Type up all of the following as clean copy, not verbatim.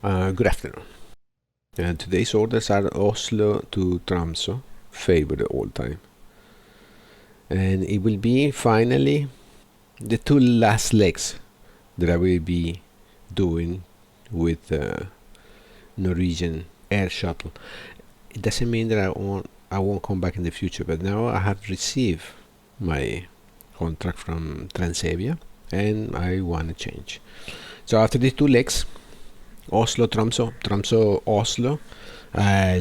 Good afternoon. Today's orders are Oslo to Tromsø, favored all time. And it will be finally the two last legs that I will be doing with Norwegian air shuttle. It doesn't mean that I won't come back in the future, but now I have received my contract from TRANSAVIA and I want to change. So after these two legs, Oslo, Tromsø, Tromsø, Oslo, I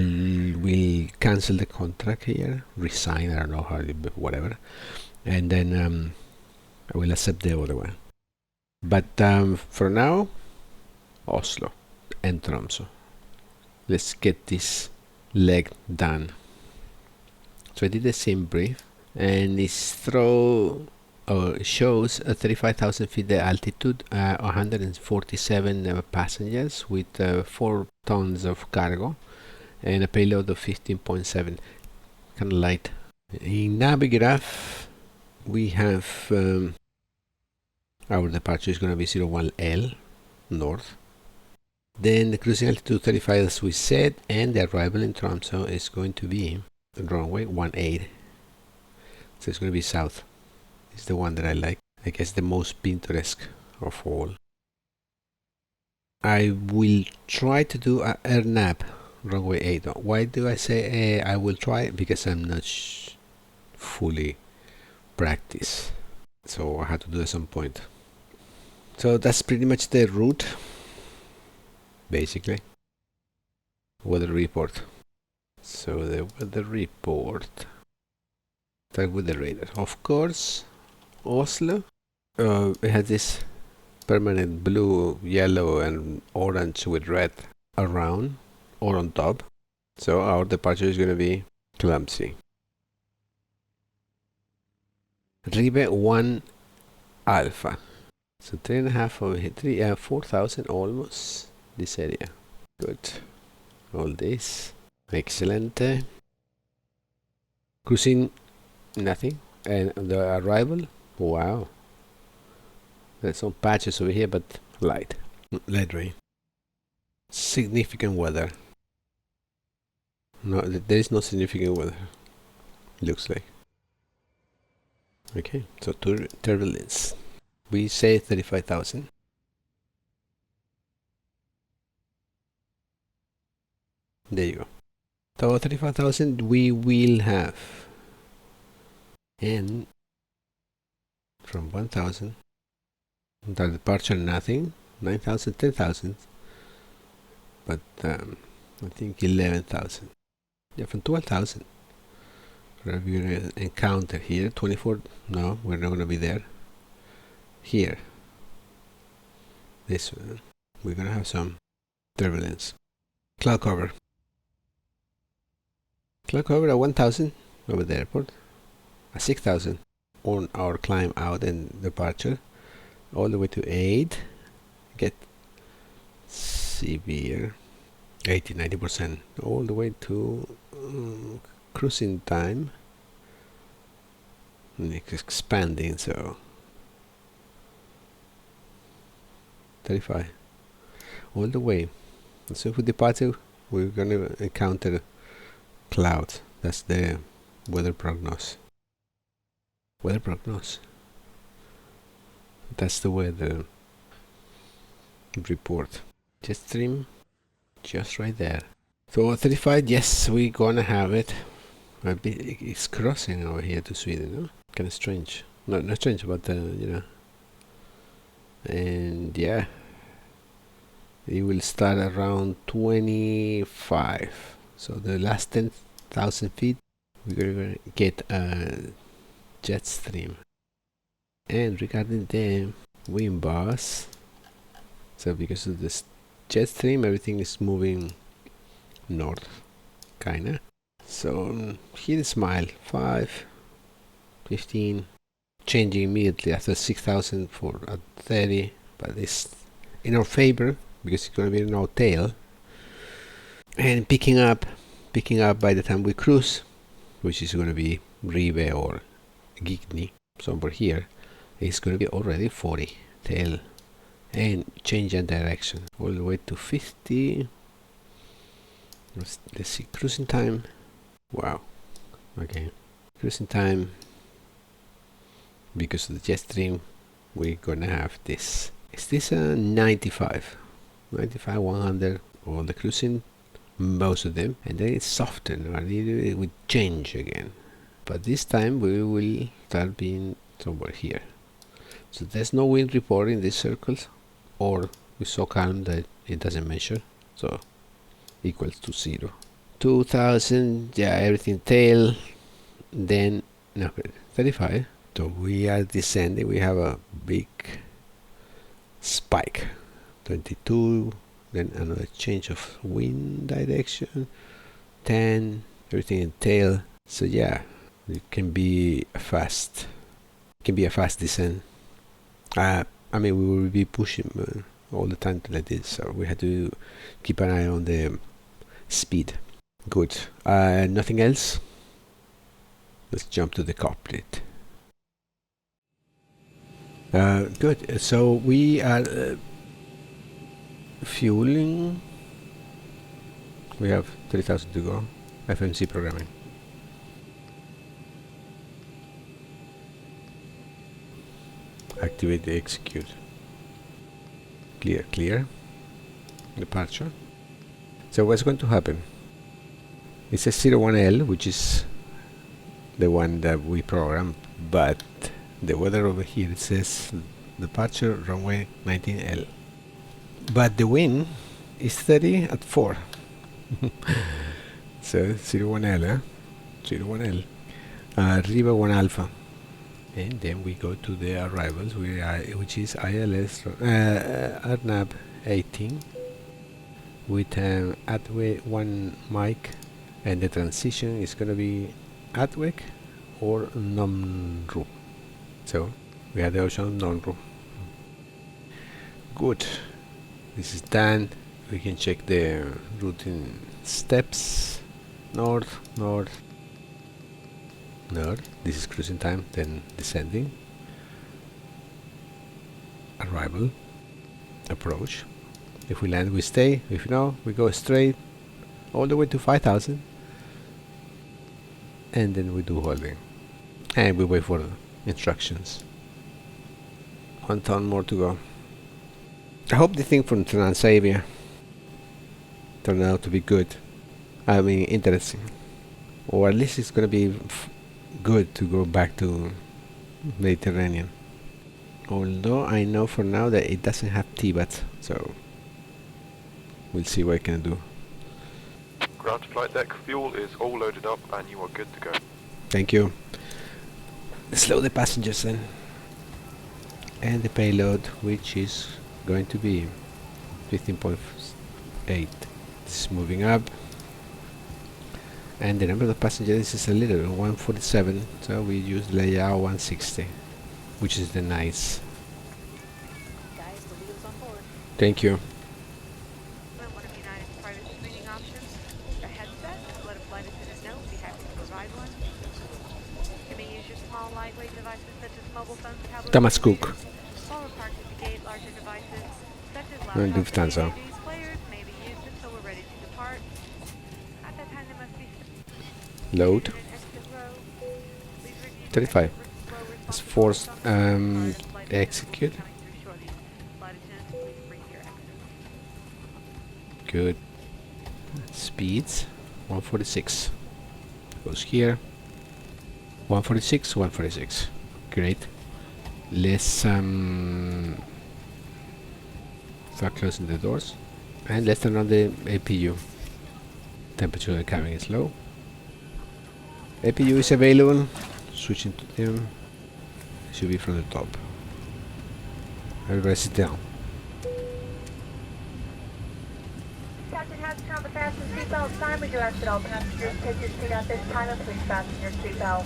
will cancel the contract here, resign, I don't know how, whatever, and then I will accept the other one. But for now, Oslo and Tromsø. Let's get this leg done. So I did the sim brief, and it shows 35,000 feet the altitude, 147 passengers with 4 tons of cargo and a payload of 15.7, kind of light. In Navigraph we have our departure is going to be 01L north, then the cruising altitude 35 as we said, and the arrival in Tromsø is going to be runway 18, so it's going to be south. It's the one that I like. I guess the most picturesque of all. I will try to do a air nap runway 8. Why do I say I will try? Because I'm not fully practiced, so I had to do it at some point. So that's pretty much the route, basically. Weather report. So the weather report. Start with the radar. Of course, Oslo. It has this permanent blue, yellow, and orange with red around or on top. So our departure is going to be clumsy. Ribe 1 Alpha. So 3.5 over here, 4,000 almost this area. Good. All this. Excellent. Cruising, nothing. And the arrival, wow. There's some patches over here, but light rain. Significant weather. No, there is no significant weather. Looks like. Okay, so turbulence. We say 35,000. There you go. So 35,000 we will have. And from 1,000, the departure nothing, 9,000, 10,000, but I think 11,000. Yeah, from 12,000. We're going to encounter here 24. No, we're not going to be there. Here, this one, we're going to have some turbulence. Cloud cover. Cloud cover at 1,000 over the airport. 6,000 on our climb out and departure, all the way to 8. Get severe 80-90%, all the way to cruising time. And it's expanding, so 35 all the way. And so for departure, we're gonna encounter clouds. That's the weather prognosis. That's the weather report. Jet stream, just right there. So 35, yes, we're gonna have it. It's crossing over here to Sweden, no? Kind of strange. Not strange, but you know. And yeah, it will start around 25. So the last 10,000 feet, we're gonna get a jet stream. And regarding the wind bars, so because of this jet stream, everything is moving north, kinda. So here is smile 5, 15, changing immediately after 6,000 for a 30, but it's in our favor because it's going to be in our tail, and picking up by the time we cruise, which is going to be Ribe or Gigni somewhere here, it's going to be already 40 tail and change the direction all the way to 50. Let's see, cruising time. Wow. Okay, cruising time. Because of the jet stream, we're gonna have this. Is this a 95, 100 on the cruising? Most of them, and then it's softened, and it will change again. But this time we will start being somewhere here. So there's no wind report in these circles, or it's so calm that it doesn't measure. So equals to 0. 2000, yeah, everything tail. Then no, 35. So we are descending. We have a big spike. 22. Then another change of wind direction. 10. Everything in tail. So yeah, it can be a fast. It can be a fast descent. I mean, we will be pushing all the time like this, so we have to keep an eye on the speed. Good. Nothing else. Let's jump to the cockpit. Good. So we are fueling. We have 3,000 to go. FMC programming. Activate the execute. Clear. Departure. So what's going to happen? It says 01L, which is the one that we programmed, but the weather over here, it says departure runway 19L. But the wind is 30 at 4. So 01L, 01L. Riva 1 Alpha. And then we go to the arrivals, which is ILS RNAV 18 with ATWE 1 mic, and the transition is going to be ATWEC or NOMRU. So we have the option of NOMRU. Good. This is done. We can check the routing steps. North. This is cruising time, then descending. Arrival. Approach. If we land, we stay. If no, we go straight all the way to 5,000. And then we do holding. And we wait for the instructions. 1 ton more to go. I hope the thing from TRANSAVIA turned out to be good. I mean, interesting. Or at least it's going to be good to go back to Mediterranean. Although I know for now that it doesn't have TBAT, so we'll see what I can do. Ground to flight deck, fuel is all loaded up and you are good to go. Thank you. Slow the passengers then. And the payload, which is going to be 15.8. It's moving up. And the number of passengers is a little 147, so we use layout 160, which is the nice. Guys, the wheels on board. Thank you. One of United's private screening options. A headset. Let a flight attendant know. Be happy to provide one. You may use your small, lightweight devices such as mobile phones, tablets, Thomas Cook. while we're parked at the gate. Larger devices such as Lufthansa. laptops and DVDs, players may be used until we're ready to depart. At that time, there must be Load. an exit row. Please review 35. row Let's responsibilities force on the card as flight execute. attendants will be coming through shortly. Flight attendants, please bring your exit. Good. Speeds 146. Goes here. 146, 146. Great. Let's start closing the doors. And let's turn on the APU. Temperature of the cabin is low. APU is available. Switching to them. Should be from the top. Everybody sit down. Captain has come to fasten seatbelt sign. We do ask that all passengers take your seat at this time and please fasten your seatbelt.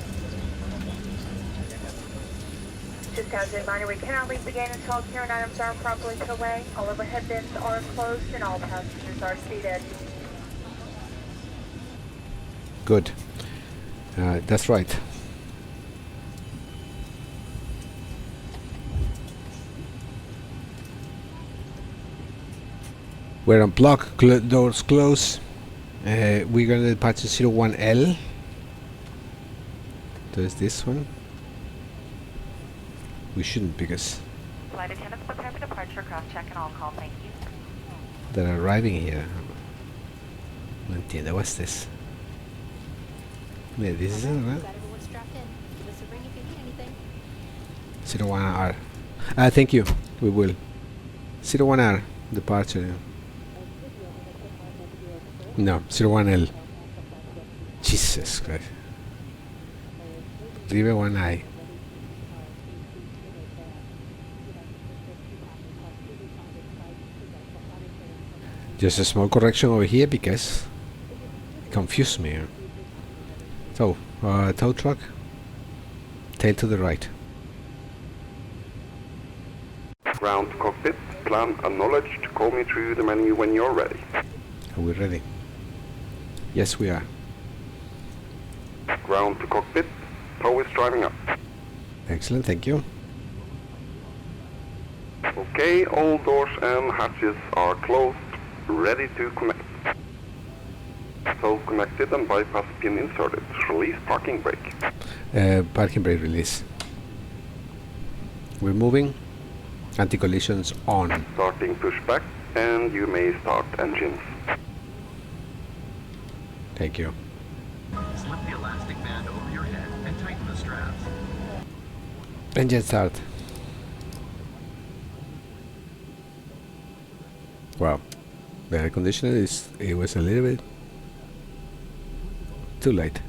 Just as a reminder, we cannot leave the gate until all carrying items are properly put away, all overhead bins are closed, and all passengers are seated. Good. That's right. We're on block, doors close. We're gonna depart to 01L. There's this one. We shouldn't because Flight attendants prepare for departure, cross-check and all call, thank you. they're arriving here. No entiendo, what's this? Yeah, this is it, right? Got everyone strapped in. Give us a ring if you need anything. 01R. Thank you. We will. 01R. Departure. No, 01L. Jesus Christ. Rive 1I. Just a small correction over here because it confused me. So, tow truck, tail to the right. Ground to cockpit, plan acknowledged. Call me through the menu when you're ready. Are we ready? Yes, we are. Ground to cockpit, tow is driving up. Excellent, thank you. Okay, all doors and hatches are closed, ready to connect. So connected and bypass pin inserted. Release parking brake. Parking brake release. We're moving. Anti-collisions on. Starting pushback, and you may start engines. Thank you. Slip the elastic band over your head and tighten the straps. Engine start. Wow. The air conditioner it was a little bit too late.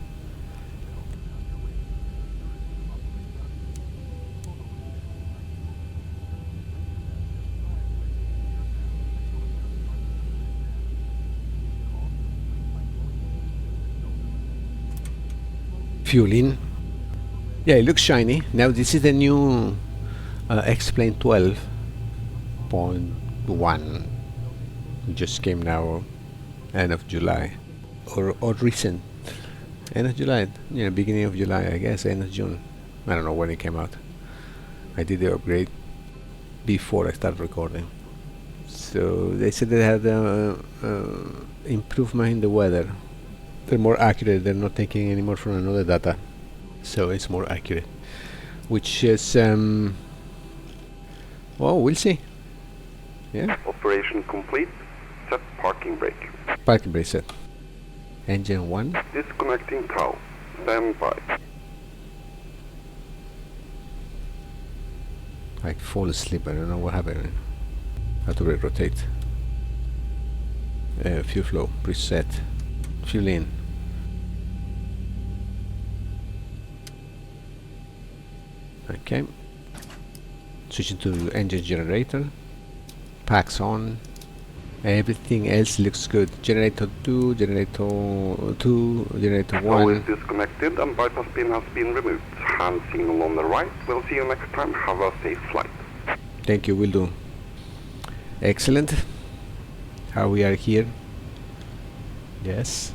Fuel in. Yeah, it looks shiny. Now this is the new X-plane12.1. It just came now, end of July, or recent, end of July. Yeah, beginning of July, I guess, end of June. I don't know when it came out. I did the upgrade before I started recording. So they said they had improvement in the weather. They're more accurate. They're not taking any more from another data, so it's more accurate. Which is well, we'll see. Yeah. Operation complete. Set parking brake. Parking brake set. Engine 1. Disconnecting tow. Stand by. I fall asleep. I don't know what happened. Have to rotate. Fuel flow preset. Fuel in. Okay. Switching to engine generator. Packs on. Everything else looks good. Generator 2, generator 2, generator Tow 1. is disconnected and bypass pin has been removed. Hand signal on the right. We'll see you next time. Have a safe flight. Thank you, will do. Excellent. How we are here. Yes.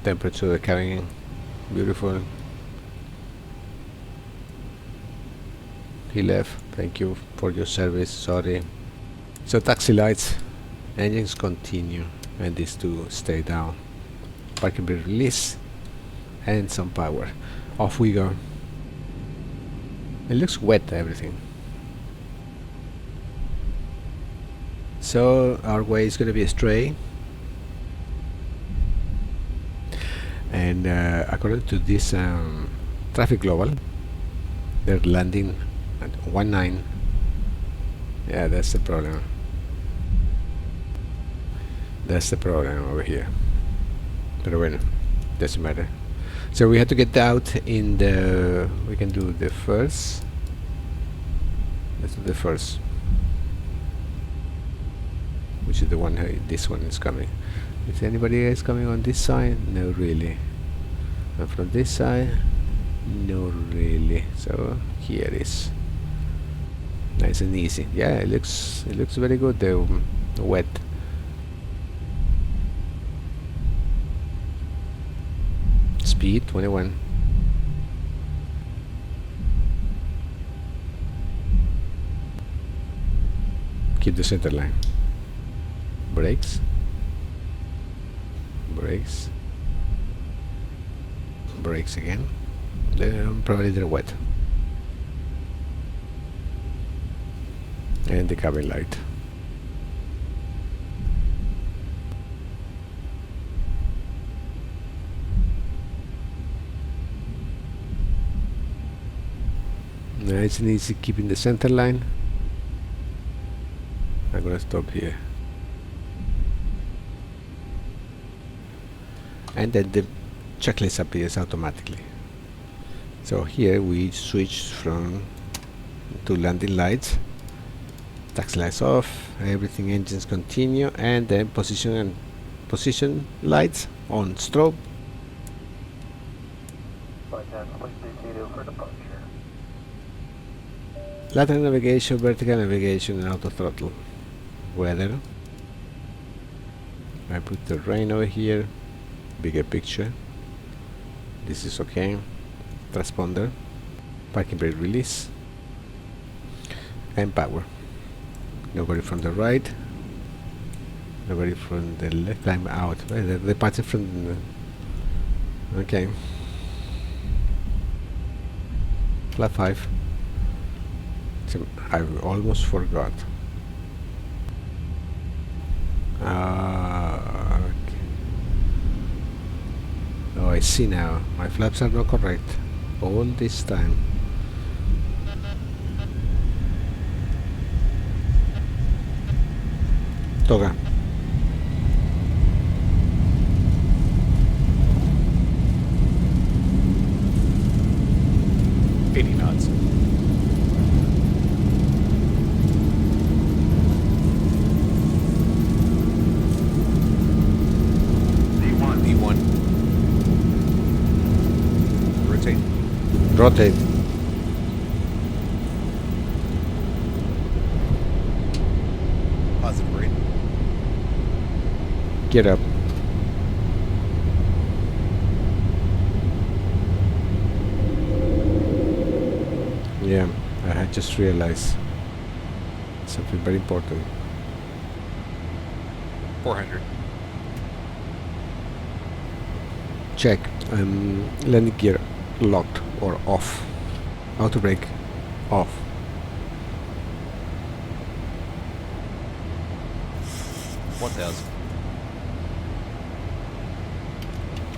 Temperature of the cabin. Beautiful. He left. Thank you for your service. Sorry. So taxi lights. Engines continue. And these two stay down. Parking brake release. And some power. Off we go. It looks wet, everything. So our way is going to be astray. And according to this traffic global, they're landing at 19. Yeah, that's the problem. That's the problem over here. Pero bueno, doesn't matter. So we have to get out in the... We can do the first. Let's do the first. Which is the one, this one is coming. Is anybody else coming on this side? No, really. And from this side? No, really. So here it is. Nice and easy. Yeah, it looks very good. The wet. Speed 21. Keep the center line. brakes, brakes, brakes again. Probably they're wet. And the cabin light. Nice and easy, keeping the center line. I'm gonna stop here. And then the checklist appears automatically. So here we switch from to landing lights, taxi lights off, everything engines continue, and then position lights on strobe. Lateral navigation, vertical navigation, and auto throttle. Weather. I put the rain over here. Bigger picture. This is okay. Transponder. Parking brake release. And power. Nobody from the right. Nobody from the left. I'm out. The party from the okay. Flat 5. I almost forgot. Okay. Oh, I see now. My flaps are not correct. All this time. Toga. knots. D1. Rotate. Rotate. Positive rate. Get up. Yeah, I had just realized something very important. 400. Check. Landing gear locked or off. Auto brake off. $1,000.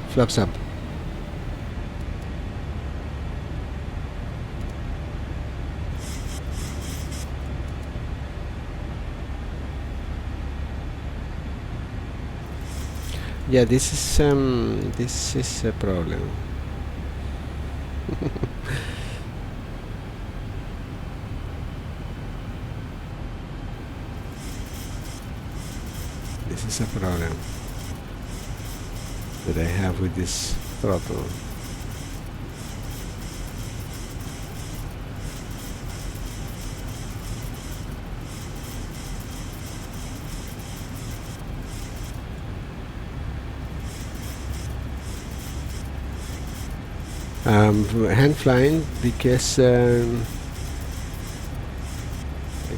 Flaps up. Yeah, this is a problem. This is a problem that I have with this throttle. Hand flying because I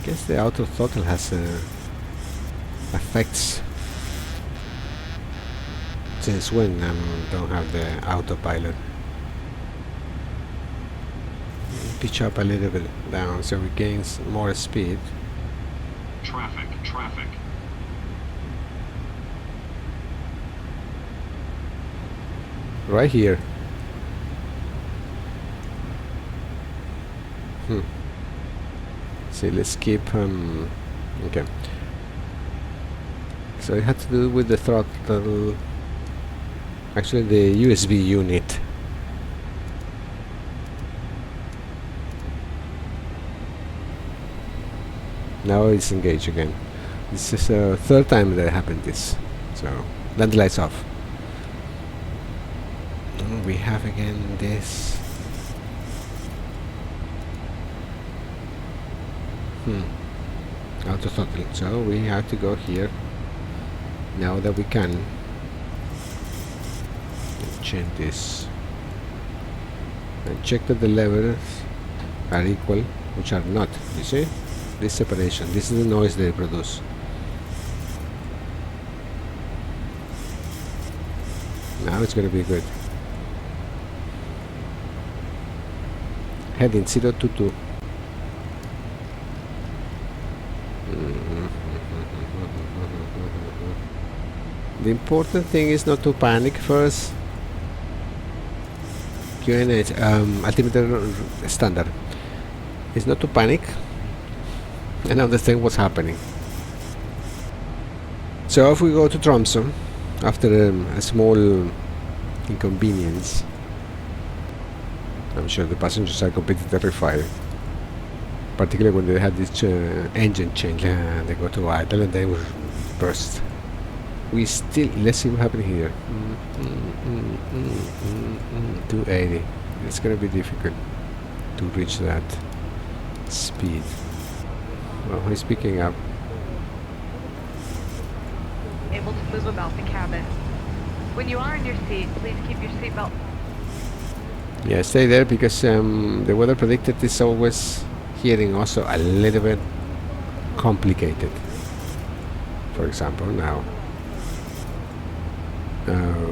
guess the auto throttle has effects. Since when I don't have the autopilot. Pitch up a little bit down so we gain more speed. Traffic. Right here. So let's keep okay. So it had to do with the throttle, actually the USB unit. Now it's engaged again. This is the third time that happened this. So land lights off. We have again this. Auto throttle. So we have to go here now that we can. Change this and check that the levels are equal, which are not. You see this separation. This is the noise they produce. Now it's going to be good. Heading 022. The important thing is not to panic first. QNH, altimeter standard. Is not to panic and understand what's happening. So if we go to Tromsø after a small inconvenience, I'm sure the passengers are completely terrified, particularly when they had this engine change. They go to idle and they will burst. We still, let's see what happened here. 280. It's gonna be difficult to reach that speed. Well, he's picking up. Able to move about the cabin. When you are in your seat, please keep your seatbelt. Yeah, stay there because the weather predicted is always hearing also a little bit complicated. For example, now,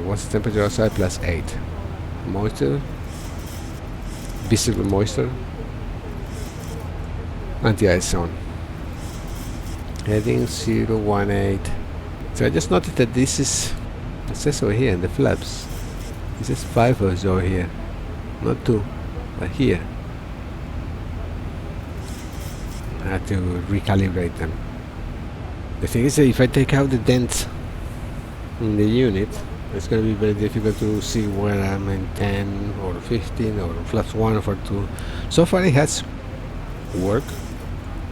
what's the temperature outside? +8. Moisture, visible moisture, anti-ice zone. Heading 018. So I just noticed that this is, it says over here in the flaps, it says 5 over here, not 2, but here. I had to recalibrate them. The thing is that if I take out the dent in the unit, it's going to be very difficult to see where I'm in 10 or 15 or flaps 1 or 2. So far it has worked,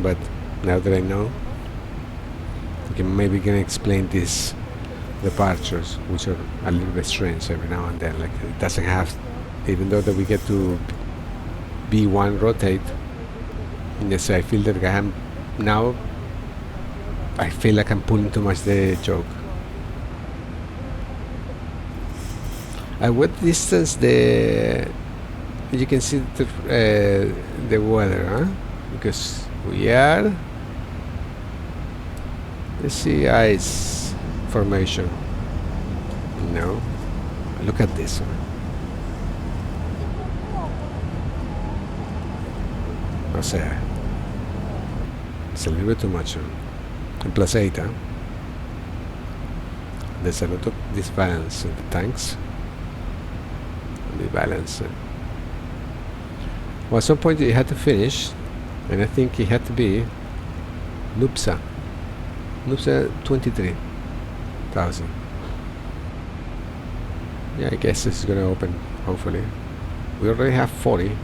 but now that I know, maybe can explain these departures, which are a little bit strange every now and then. Like it doesn't have, even though that we get to B1 rotate. Yes, I feel that I feel like I'm pulling too much the choke. At what distance you can see the weather, huh? Because we are. Let's see ice formation. No. Look at this one. O sea, it's a little bit too much. And +8, huh? There's a lot of disbalance in the tanks. The balance. Well, at some point it had to finish, and I think it had to be Nupsa 23,000. Yeah, I guess this is gonna open, hopefully. We already have 40,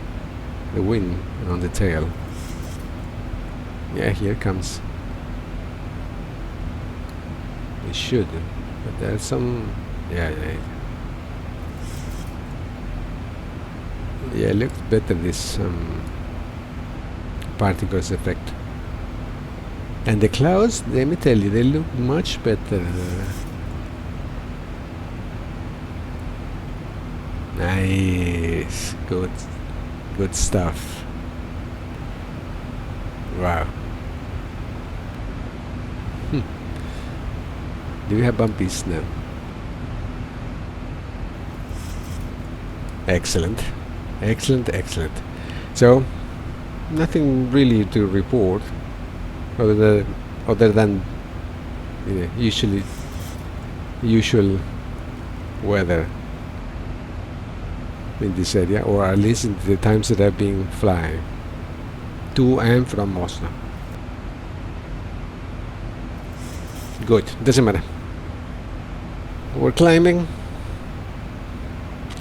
the wind on the tail. Yeah, here it comes. It should, but there's some, yeah, it looks better, this particles effect. And the clouds, let me tell you, they look much better. Nice, good stuff. Wow. Do we have bumpies now? Excellent. So, nothing really to report other than usual weather in this area, or at least in the times that I've been flying to and from Oslo. Good, doesn't matter. We're climbing.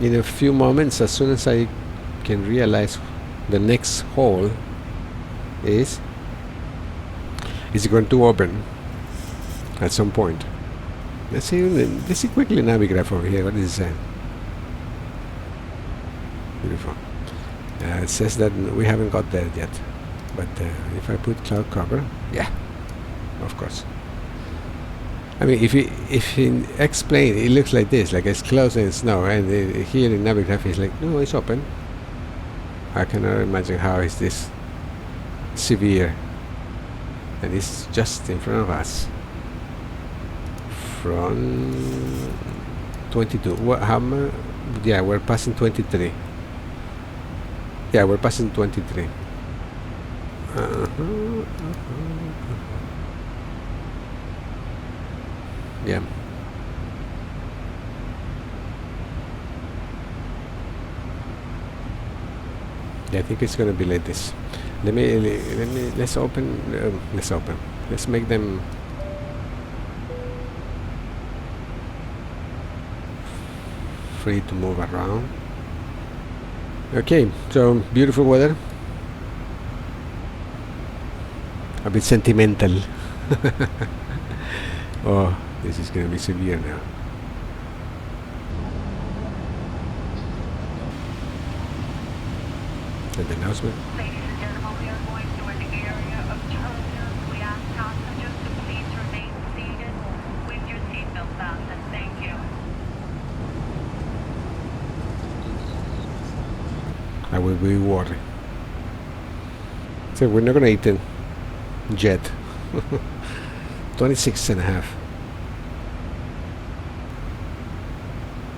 In a few moments, as soon as I can realize the next hole is going to open at some point. Let's see quickly Navigraph over here. What does it say? Beautiful. It says that we haven't got there yet, but if I put cloud cover, yeah, of course. I mean, if in X-plane it looks like this, like it's closed and snow, and here in Navigraph it's like, no, it's open. I cannot imagine how is this severe, and it's just in front of us. From 22. What? How much? Yeah, we're passing 23. Yeah, we're passing 23. Yeah. Yeah, I think it's gonna be like this. Let's open. Let's make them free to move around. Okay, so beautiful weather. A bit sentimental. Oh, this is gonna be severe now. And the announcement. Ladies and gentlemen, we are going toward the area of turbulence. We ask passengers to please remain seated with your seatbelt fastened. Thank you. I will be worried. So we're not gonna eat it jet. 26.5.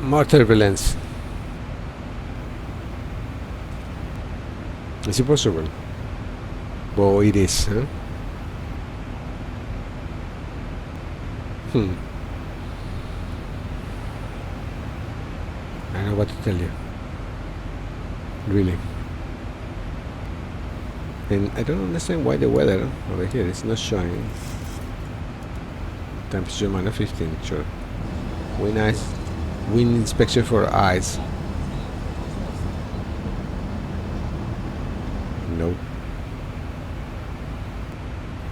More turbulence. Is it possible? Oh, it is, huh? I don't know what to tell you. Really. And I don't understand why the weather over here is not showing. Temperature -15, sure. Wind inspection for eyes. No.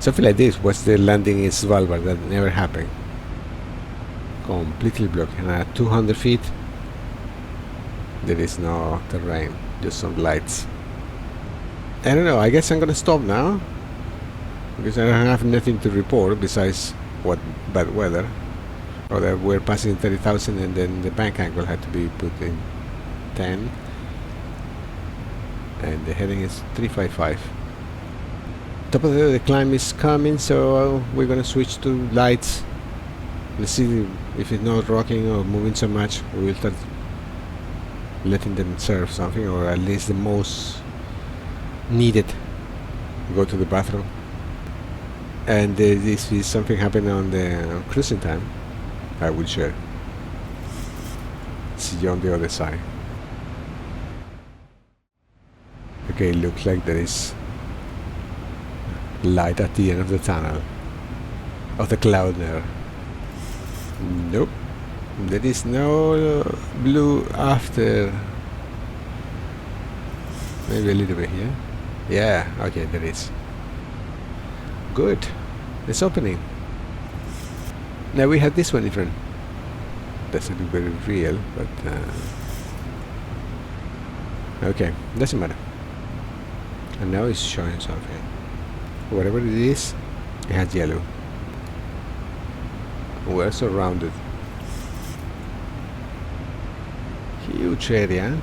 Something like this was the landing in Svalbard. That never happened. Completely blocked. And at 200 feet, there is no terrain, just some lights. I don't know, I guess I'm gonna stop now, because I don't have nothing to report besides what bad weather, or that we're passing 30,000 and then the bank angle had to be put in 10, and the heading is 355. Top of the climb is coming, so we're gonna switch to lights. Let's see if it's not rocking or moving so much. We will start letting them serve something, or at least the most needed. Go to the bathroom. And if is something happening on the cruising time, I will share. See you on the other side. Okay, looks like there is light at the end of the tunnel of the cloud there. Nope, there is no blue after. Maybe a little bit here. Yeah, okay, there is. Good. It's opening. Now we have this one different. Doesn't look very real, but okay, doesn't matter. And now it's showing something. Whatever it is, it has yellow. We're surrounded. Huge area.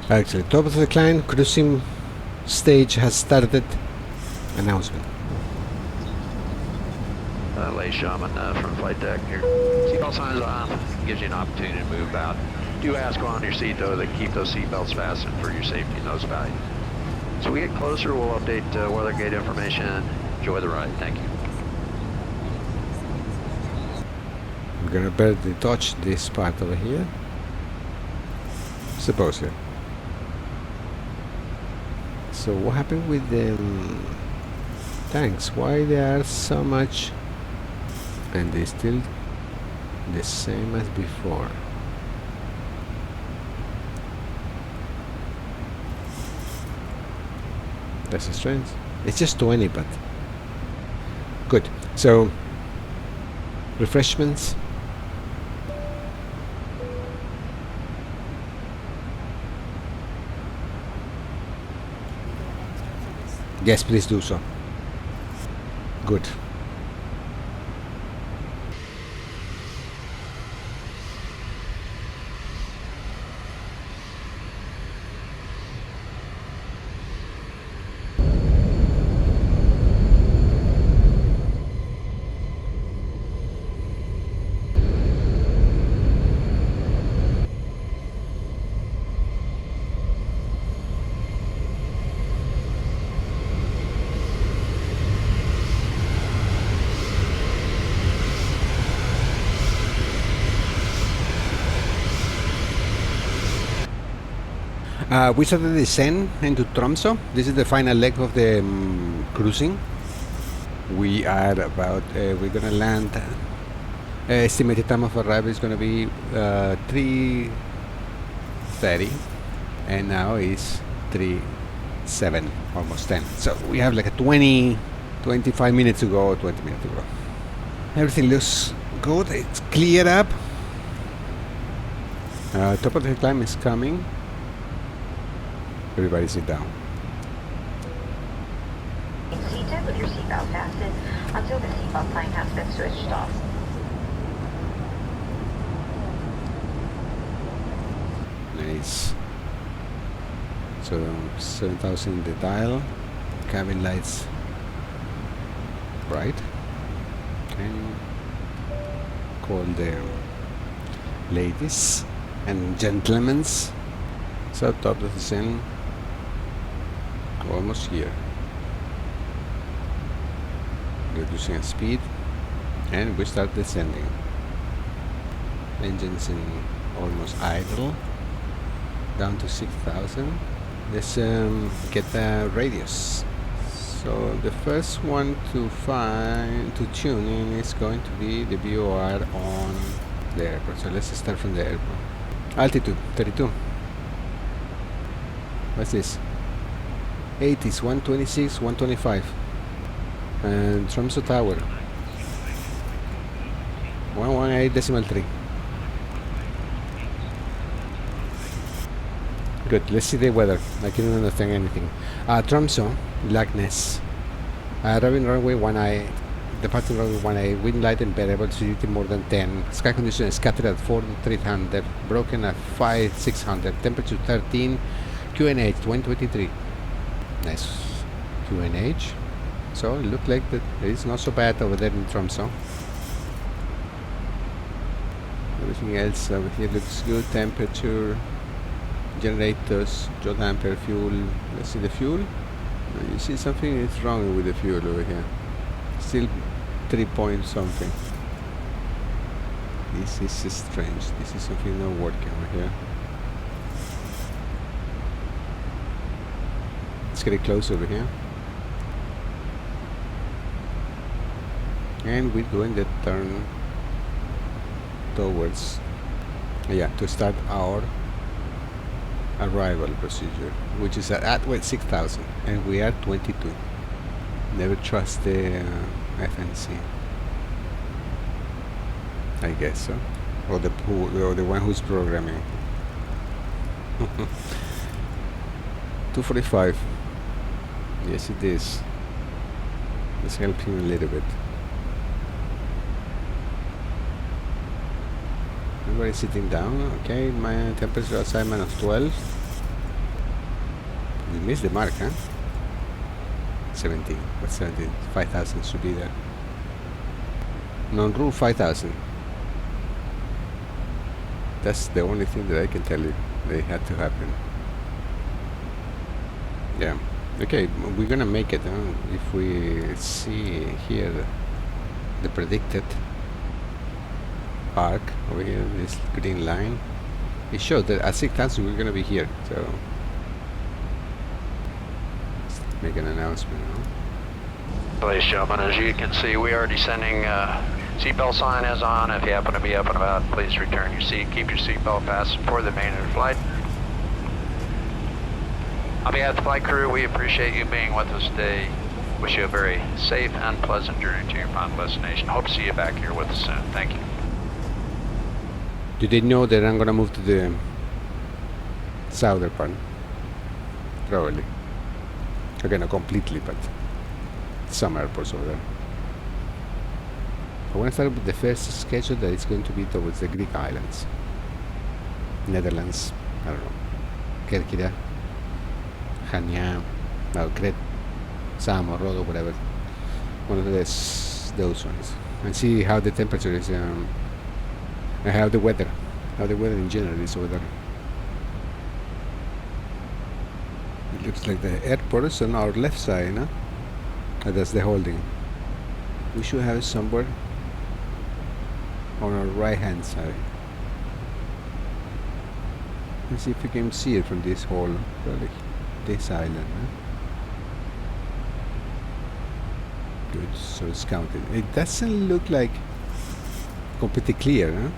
Actually, top of the climb, cruising stage has started. Announcement. Lay Shaman from flight deck here. Seatbelt signs on. Gives you an opportunity to move out. Do ask on your seat though that keep those seatbelts fastened for your safety and those values. So we get closer, we'll update weather gate information. Enjoy the ride. Thank you. I'm gonna barely touch this part over here. Supposedly. So what happened with the tanks? Why there are so much and they still the same as before? That's strange. It's just 20, but good. So refreshments. Yes, please do so. Good. We started the descent into Tromsø. This is the final leg of the cruising. We are about, we're gonna land, estimated time of arrival is gonna be 3:30, and now it's 3:07, almost 10. So we have like a 25 minutes to go, 20 minutes to go. Everything looks good, it's cleared up. Top of the climb is coming. Everybody sit down. Seated with your seatbelt fastened until the seatbelt sign has been switched off. Nice. So 7,000 in the dial. Cabin lights bright. Can call the ladies and gentlemen. So top of the descent. Almost here. Reducing speed, and we start descending. Engines in almost idle. Down to 6,000. Let's get the radius. So the first one to tune in is going to be the VOR on the airport. So let's start from the airport. Altitude 32. What's this? 80s, 126, 125. And Tromsø Tower 118.3. Good, let's see the weather. I can't understand anything. Tromsø, Lagness. Arriving runway 1I, departing runway 1A, wind light and variable, visibility more than 10. Sky conditions scattered at 4,300, broken at 5,600, temperature 13, QNH 2023. Nice QNH. So it looked like that it's not so bad over there in Tromsø. Everything else over here looks good. Temperature, generators, joule ampere, fuel. Let's see the fuel. You see something is wrong with the fuel over here. Still 3 point something. This is strange. This is something not working over here. Let's get it close over here. And we're going to turn towards, to start our arrival procedure, which is at 6,000, and we are 22. Never trust the FNC, I guess so, or the one who's programming. 245. Yes, it is. Let's help him a little bit. Everybody sitting down. Okay, my temperature outside -12. We missed the mark, huh? 17. What's 17? 5,000 should be there. Non-rule 5,000. That's the only thing that I can tell you. They had to happen. Yeah. Okay, we're gonna make it. If we see here the predicted arc over here, this green line, it shows that at 6,000 we're gonna be here. So let's make an announcement now. Ladies and gentlemen, as you can see, we are descending. Seatbelt sign is on. If you happen to be up and about, please return your seat. Keep your seatbelt fastened for the remainder of the flight. On behalf of the flight crew, we appreciate you being with us today. Wish you a very safe and pleasant journey to your final destination. Hope to see you back here with us soon. Thank you. Do they know that I'm gonna move to the southern part? Probably. Okay, not completely, but some airports over there. I want to start with the first schedule that is going to be towards the Greek islands. Netherlands, I don't know. Kerkira, Hania, Crete, Samo, Rodo, whatever. One of those ones. And see how the temperature is, and how the weather in general is over there. It looks like the airport is on our left side, no? And that's the holding. We should have it somewhere on our right hand side. Let's see if we can see it from this hole. Probably this island. Huh? Good, so it's counted. It doesn't look like completely clear, huh?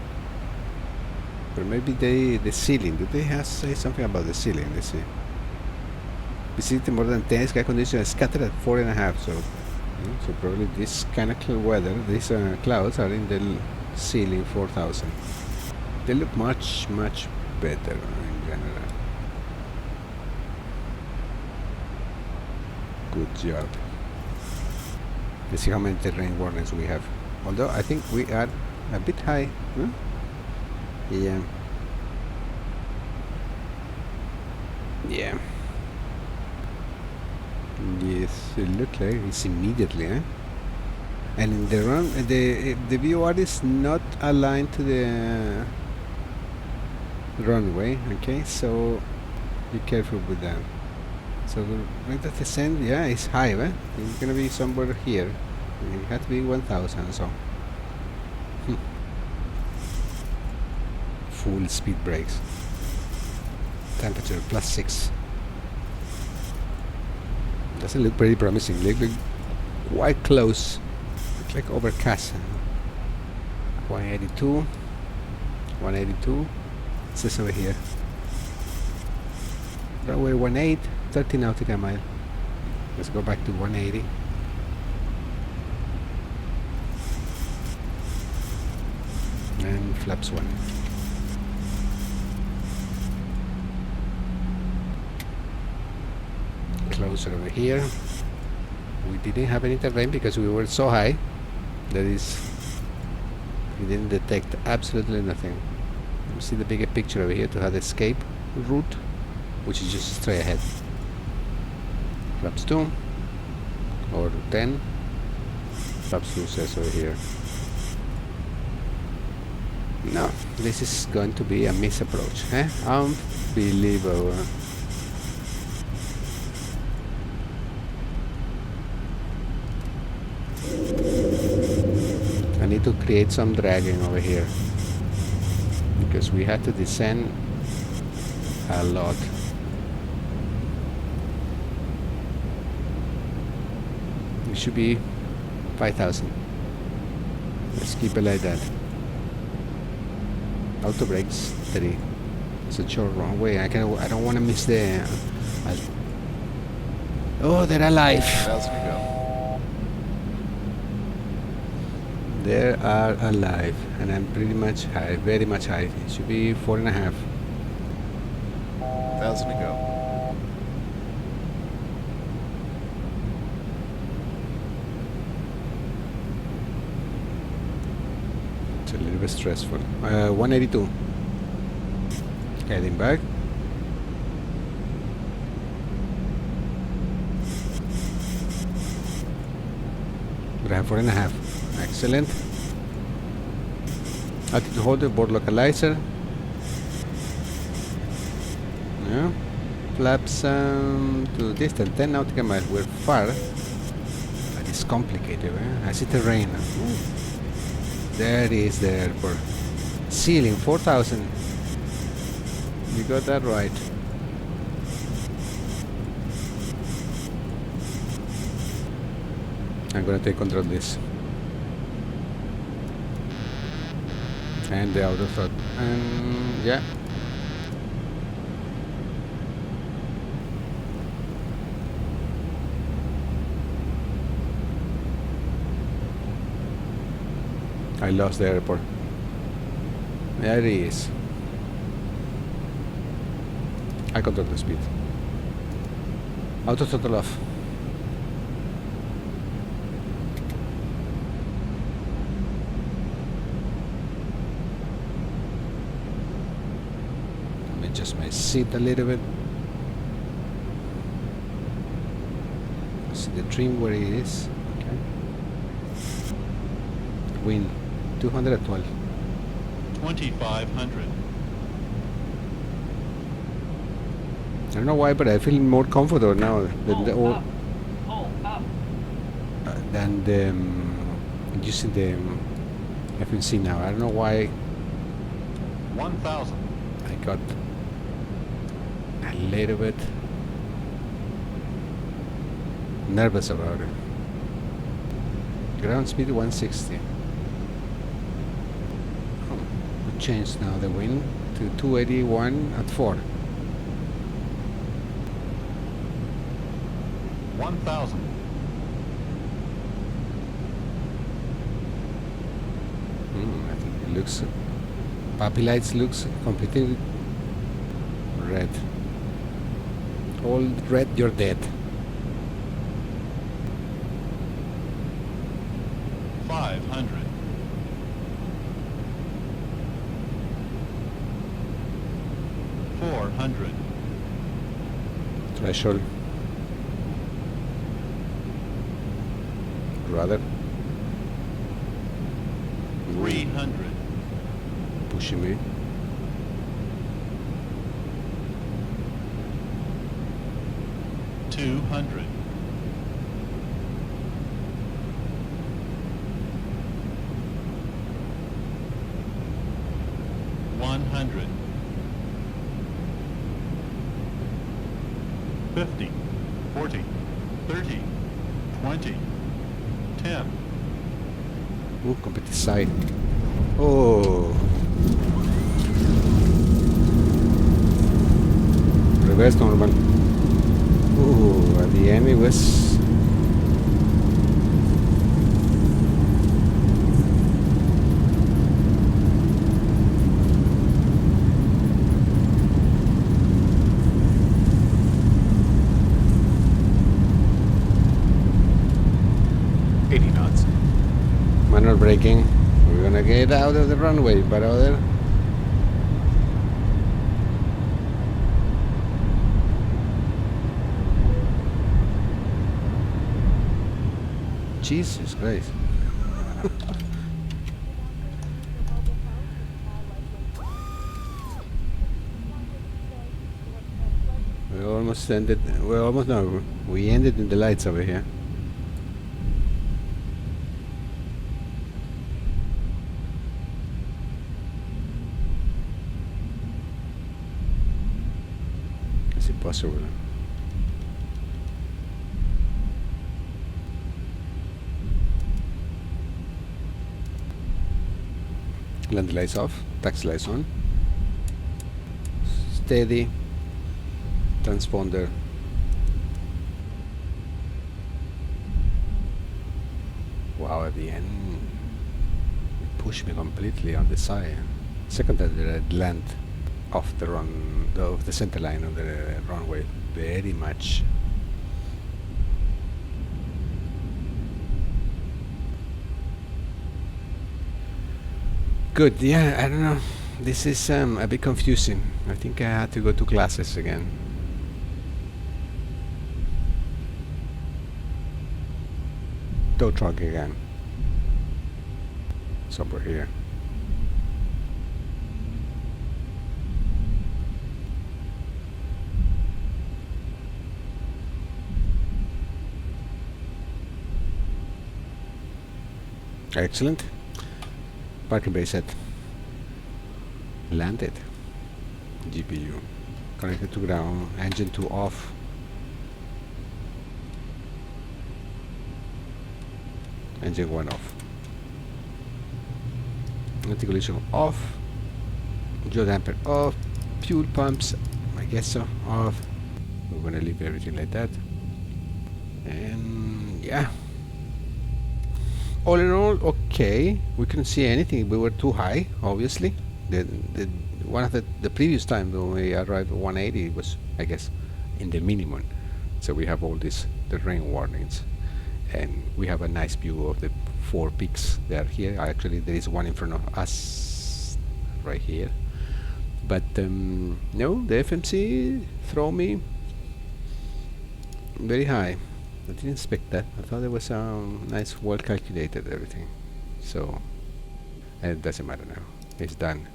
But maybe the ceiling. Do they have say something about the ceiling? Let's see. Visiting more than 10 sky conditions scattered at 4.5. So probably this kind of weather, these clouds are in the ceiling 4,000. They look much better in general. Good job. Let's see how many terrain warnings we have. Although I think we are a bit high. Huh? Yeah. Yeah. Yes, it looks like it's immediately, eh? And in the run, the VOR is not aligned to the runway. Okay, so be careful with that. So the rate of descent, yeah, it's high, eh? It's gonna be somewhere here. It had to be 1,000 or so. Full speed brakes. Temperature +6. Doesn't look very promising. Look quite close. Looks like overcast. 182. 182. It says over here. Runway 18, 30 nautical mile. Let's go back to 180. And flaps 1. Closer over here. We didn't have any terrain because we were so high. That is, we didn't detect absolutely nothing. You see the bigger picture over here to have the escape route, which is just straight ahead. Flaps 2 or 10. Flaps 2 says over here. No, this is going to be a misapproach. Eh? Unbelievable. I need to create some dragging over here because we had to descend a lot. It should be 5,000. Let's keep it like that. Auto brakes 3. It's a short runway. I don't want to miss the. Oh, they're alive. 1,000 to go. They are alive, and I'm pretty much high, very much high. It should be 4.5. 1,000 to go. It's a little bit stressful. 182. Heading back. We have 4.5. Excellent. Altitude holder, board localizer. Yeah. Flaps to distance 10 nautical miles. We're far, but it's complicated. Eh? I see terrain. Ooh. There is the airport. Ceiling 4,000. You got that right. I'm gonna take control of this. And the autothrottle. And yeah. I lost the airport. There it is. I control the speed. Autothrottle off. Adjust my seat a little bit. See the trim where it is. Okay. Wind 212. 2,500. I don't know why, but I feel more comfortable now than using the FNC now. I don't know why. 1,000. I got a little bit nervous about it. Ground speed 160. Oh, we changed now the wind to 281 at 4. 1,000. I think it looks, puppy lights looks completely red. All red, you're dead. 500. $400. Threshold. Rather. 300. Pushing me. $200. 100. 50. 40. 30. 20. 10. Ooh, complete side. Oh. Reverse normal. Ooh, at the end it was... Manual braking. We're gonna get out of the runway, but other. Jesus Christ. We almost ended. We almost no. We ended in the lights over here. Is it possible? Land lights off, taxi lights on. Steady. Transponder. Wow, at the end it pushed me completely on the side. Second that I'd land off the off the center line of the runway very much. Good, yeah, I don't know. This is a bit confusing. I think I had to go to classes again. Tow truck again. Somewhere here. Excellent. Parking bay set. Landed. GPU. Connected to ground. Engine 2 off. Engine 1 off. Anti-collision off. Jaw damper off. Fuel pumps, I guess so, off. We're gonna leave everything like that. And yeah. All in all, okay. We couldn't see anything. We were too high, obviously. One of the previous time when we arrived at 180 was, I guess, in the minimum. So we have all the rain warnings, and we have a nice view of the 4 peaks that are here. Actually, there is one in front of us, right here. But no, the FMC throw me very high. I didn't expect that. I thought it was nice, well calculated everything. So it doesn't matter now. It's done.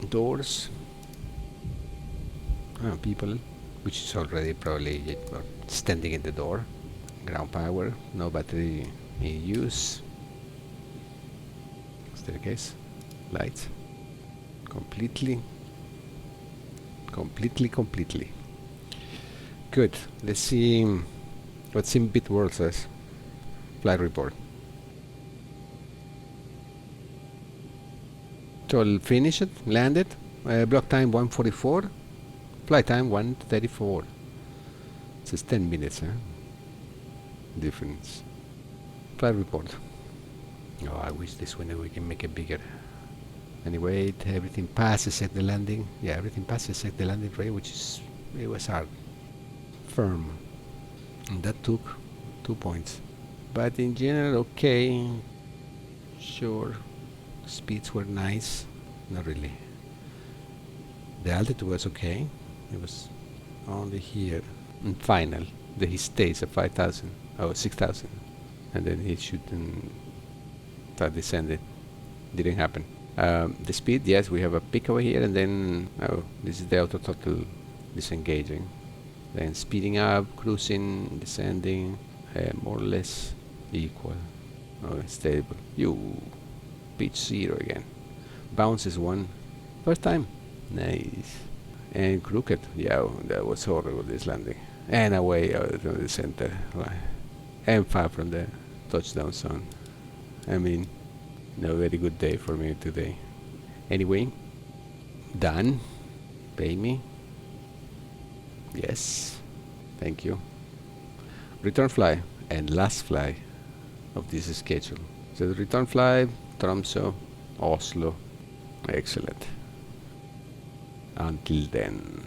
Doors. People, which is already probably standing in the door. Ground power. No battery in use. Staircase. Lights. Completely Completely. Good. Let's see what Simbitworld says. Flight report. So finished, landed, block time 1:44, flight time 1:34. So it's 10 minutes, difference. Flight report. Oh, I wish this window we can make it bigger. Anyway, everything passes at the landing. Yeah, everything passes at the landing rate, which is, it was hard. Firm. And that took 2 points. But in general, okay. Sure. Speeds were nice. Not really. The altitude was okay. It was only here. And final, he stays at 5,000. Oh, 6,000. And then he should start descending. Didn't happen. The speed, yes, we have a peak over here, and then this is the autothrottle disengaging. Then speeding up, cruising, descending, more or less equal. Oh, stable. Pitch 0 again. Bounce is 1. First time. Nice. And crooked. Yeah, that was horrible, this landing. And away out from the center. And far from the touchdown zone. I mean, no very good day for me today. Anyway, done. Pay me. Yes. Thank you. Return fly and last fly of this schedule. So the return fly, Tromsø, Oslo. Excellent. Until then.